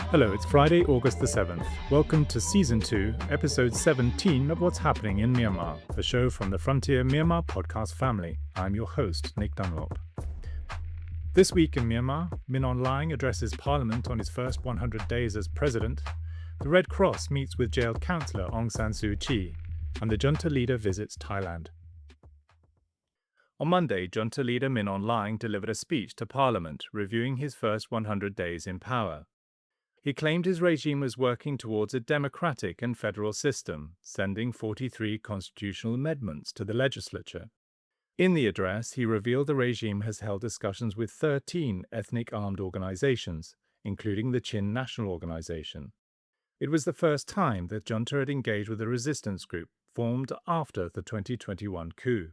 Hello, it's Friday, August the 7th. Welcome to Season 2, Episode 17 of What's Happening in Myanmar, a show from the Frontier Myanmar podcast family. I'm your host, Nick Dunlop. This week in Myanmar, Min Aung Hlaing addresses Parliament on his first 100 days as president, the Red Cross meets with jailed counsellor Aung San Suu Kyi, and the Junta leader visits Thailand. On Monday, Junta leader Min Aung Hlaing delivered a speech to Parliament reviewing his first 100 days in power. He claimed his regime was working towards a democratic and federal system, sending 43 constitutional amendments to the legislature. In the address, he revealed the regime has held discussions with 13 ethnic armed organizations, including the Chin National Organization. It was the first time that Junta had engaged with a resistance group formed after the 2021 coup.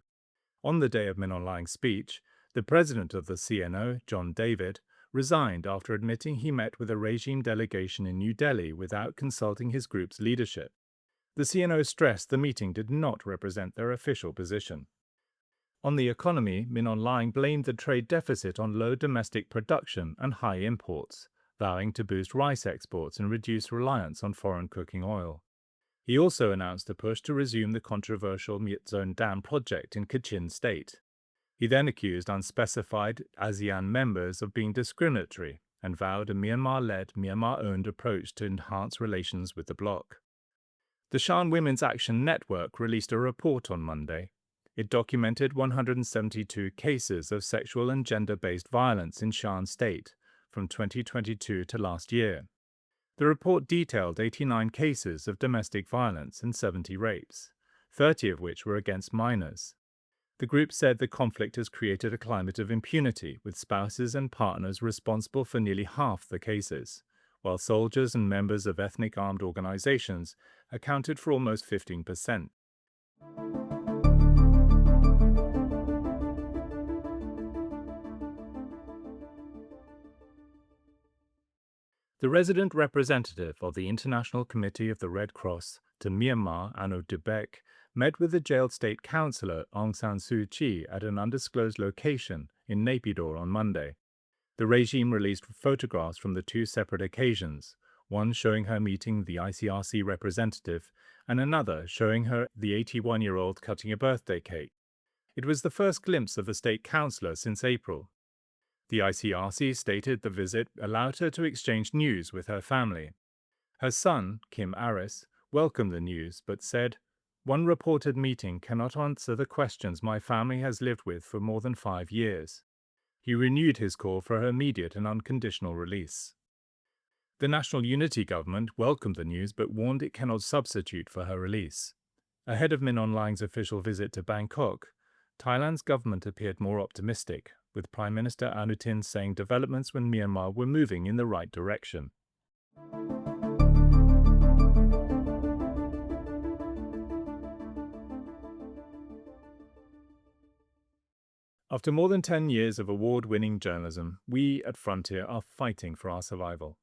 On the day of Min Aung Hlaing's speech, the president of the CNO, John David, resigned after admitting he met with a regime delegation in New Delhi without consulting his group's leadership. The CNO stressed the meeting did not represent their official position. On the economy, Min Aung Hlaing blamed the trade deficit on low domestic production and high imports, vowing to boost rice exports and reduce reliance on foreign cooking oil. He also announced a push to resume the controversial Myitsone Dam project in Kachin State. He then accused unspecified ASEAN members of being discriminatory and vowed a Myanmar-led, Myanmar-owned approach to enhance relations with the bloc. The Shan Women's Action Network released a report on Monday. It documented 172 cases of sexual and gender-based violence in Shan State from 2022 to last year. The report detailed 89 cases of domestic violence and 70 rapes, 30 of which were against minors. The group said the conflict has created a climate of impunity, with spouses and partners responsible for nearly half the cases, while soldiers and members of ethnic armed organizations accounted for almost 15%. The resident representative of the International Committee of the Red Cross to Myanmar, Anno Dubek, met with the jailed state counsellor Aung San Suu Kyi at an undisclosed location in Naypyidaw on Monday. The regime released photographs from the two separate occasions, one showing her meeting the ICRC representative and another showing her the 81-year-old cutting a birthday cake. It was the first glimpse of the state counsellor since April. The ICRC stated the visit allowed her to exchange news with her family. Her son, Kim Aris, welcomed the news but said, "One reported meeting cannot answer the questions my family has lived with for more than 5 years." He renewed his call for her immediate and unconditional release. The National Unity Government welcomed the news but warned it cannot substitute for her release. Ahead of Min Aung Hlaing's official visit to Bangkok, Thailand's government appeared more optimistic, with Prime Minister Anutin saying developments in Myanmar were moving in the right direction. After more than 10 years of award-winning journalism, we at Frontier are fighting for our survival.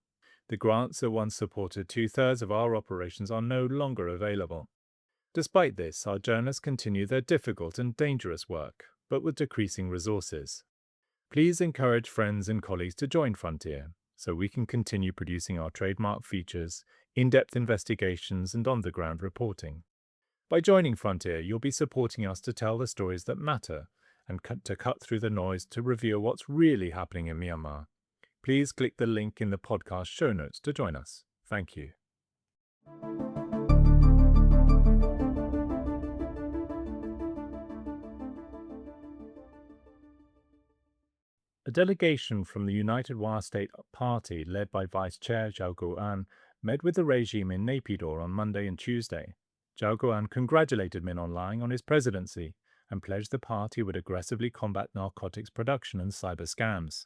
The grants that once supported 2/3 of our operations are no longer available. Despite this, our journalists continue their difficult and dangerous work, but with decreasing resources. Please encourage friends and colleagues to join Frontier, so we can continue producing our trademark features, in-depth investigations, and on-the-ground reporting. By joining Frontier, you'll be supporting us to tell the stories that matter, and to cut through the noise to reveal what's really happening in Myanmar. Please click the link in the podcast show notes to join us. Thank you. A delegation from the USWA State Party, led by Vice Chair Zhao Guoan, met with the regime in Naypyidaw on Monday and Tuesday. Zhao Guoan congratulated Min Aung Hlaing on his presidency and pledged the party would aggressively combat narcotics production and cyber scams.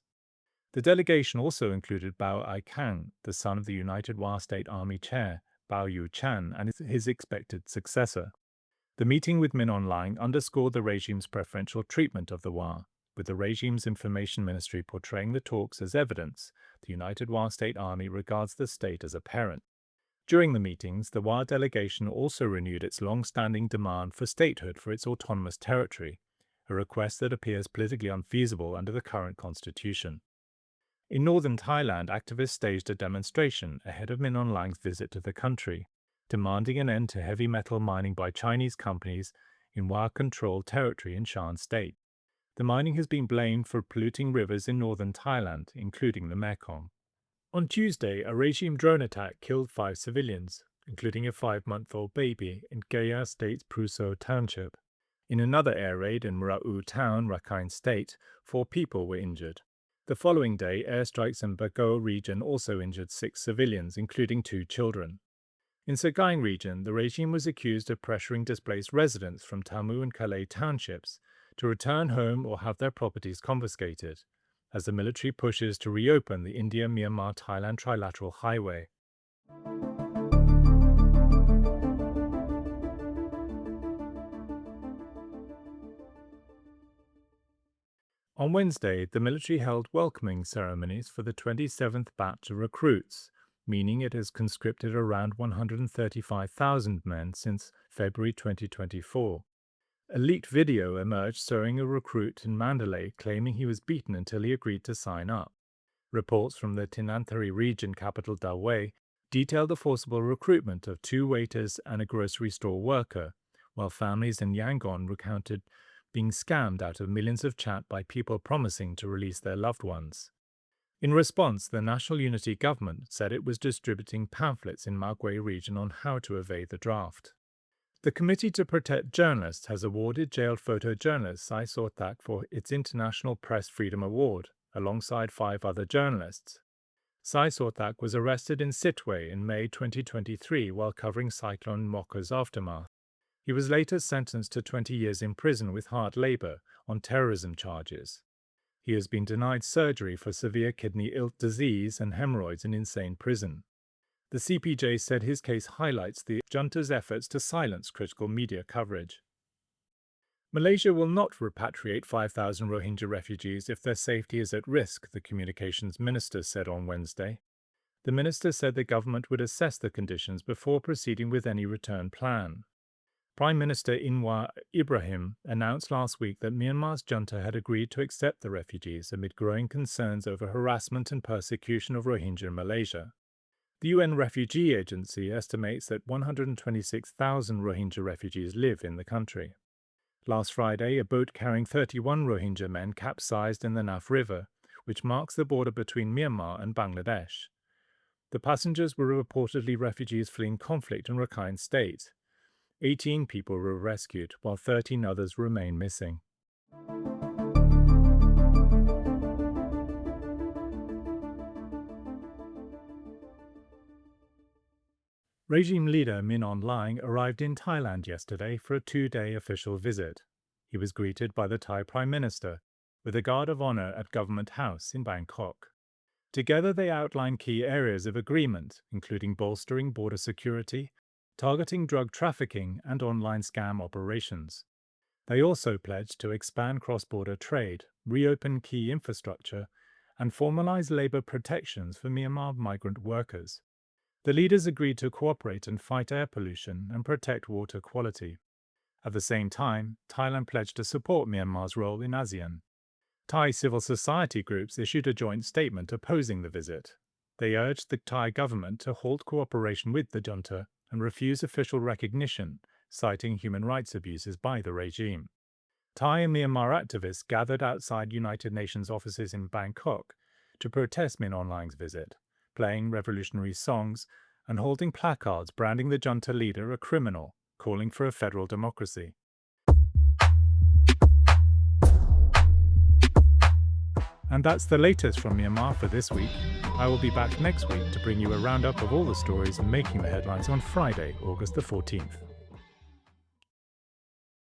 The delegation also included Bao Ai-kang, the son of the United Wa State Army Chair, Bao Yu-chan, and his expected successor. The meeting with Min Aung Hlaing underscored the regime's preferential treatment of the Wa, with the regime's information ministry portraying the talks as evidence the United Wa State Army regards the state as a parent. During the meetings, the Wa delegation also renewed its long-standing demand for statehood for its autonomous territory, a request that appears politically unfeasible under the current constitution. In northern Thailand, activists staged a demonstration ahead of Min Aung Hlaing's visit to the country, demanding an end to heavy metal mining by Chinese companies in USWA-controlled territory in Shan state. The mining has been blamed for polluting rivers in northern Thailand, including the Mekong. On Tuesday, a regime drone attack killed 5 civilians, including a 5-month-old baby, in Gaya State's Pruso Township. In another air raid in Mura'u Town, Rakhine State, 4 people were injured. The following day, airstrikes in Bago region also injured 6 civilians, including 2 children. In Sagaing region, the regime was accused of pressuring displaced residents from Tamu and Kalay townships to return home or have their properties confiscated, as the military pushes to reopen the India-Myanmar-Thailand trilateral highway. On Wednesday, the military held welcoming ceremonies for the 27th batch of recruits, meaning it has conscripted around 135,000 men since February 2024. A leaked video emerged showing a recruit in Mandalay claiming he was beaten until he agreed to sign up. Reports from the Tinanthari region capital Dawei detailed the forcible recruitment of 2 waiters and a grocery store worker, while families in Yangon recounted being scammed out of millions of kyat by people promising to release their loved ones. In response, the National Unity Government said it was distributing pamphlets in Magway region on how to evade the draft. The Committee to Protect Journalists has awarded jailed photojournalist Sai Sortak for its International Press Freedom Award, alongside 5 other journalists. Sai Sortak was arrested in Sitwe in May 2023 while covering Cyclone Mocha's aftermath. He was later sentenced to 20 years in prison with hard labor on terrorism charges. He has been denied surgery for severe kidney disease and hemorrhoids in insane prison. The CPJ said his case highlights the junta's efforts to silence critical media coverage. Malaysia will not repatriate 5,000 Rohingya refugees if their safety is at risk, the communications minister said on Wednesday. The minister said the government would assess the conditions before proceeding with any return plan. Prime Minister Anwar Ibrahim announced last week that Myanmar's junta had agreed to accept the refugees amid growing concerns over harassment and persecution of Rohingya in Malaysia. The UN Refugee Agency estimates that 126,000 Rohingya refugees live in the country. Last Friday, a boat carrying 31 Rohingya men capsized in the Naf River, which marks the border between Myanmar and Bangladesh. The passengers were reportedly refugees fleeing conflict in Rakhine State. 18 people were rescued, while 13 others remain missing. Regime leader Min Aung Hlaing arrived in Thailand yesterday for a 2-day official visit. He was greeted by the Thai Prime Minister with a guard of honor at Government House in Bangkok. Together they outlined key areas of agreement, including bolstering border security, targeting drug trafficking and online scam operations. They also pledged to expand cross-border trade, reopen key infrastructure, and formalize labor protections for Myanmar migrant workers. The leaders agreed to cooperate and fight air pollution and protect water quality. At the same time, Thailand pledged to support Myanmar's role in ASEAN. Thai civil society groups issued a joint statement opposing the visit. They urged the Thai government to halt cooperation with the junta and refuse official recognition, citing human rights abuses by the regime. Thai and Myanmar activists gathered outside United Nations offices in Bangkok to protest Min Aung Hlaing's visit, playing revolutionary songs and holding placards branding the junta leader a criminal, calling for a federal democracy. And that's the latest from Myanmar for this week. I will be back next week to bring you a roundup of all the stories making the headlines on Friday, August the 14th.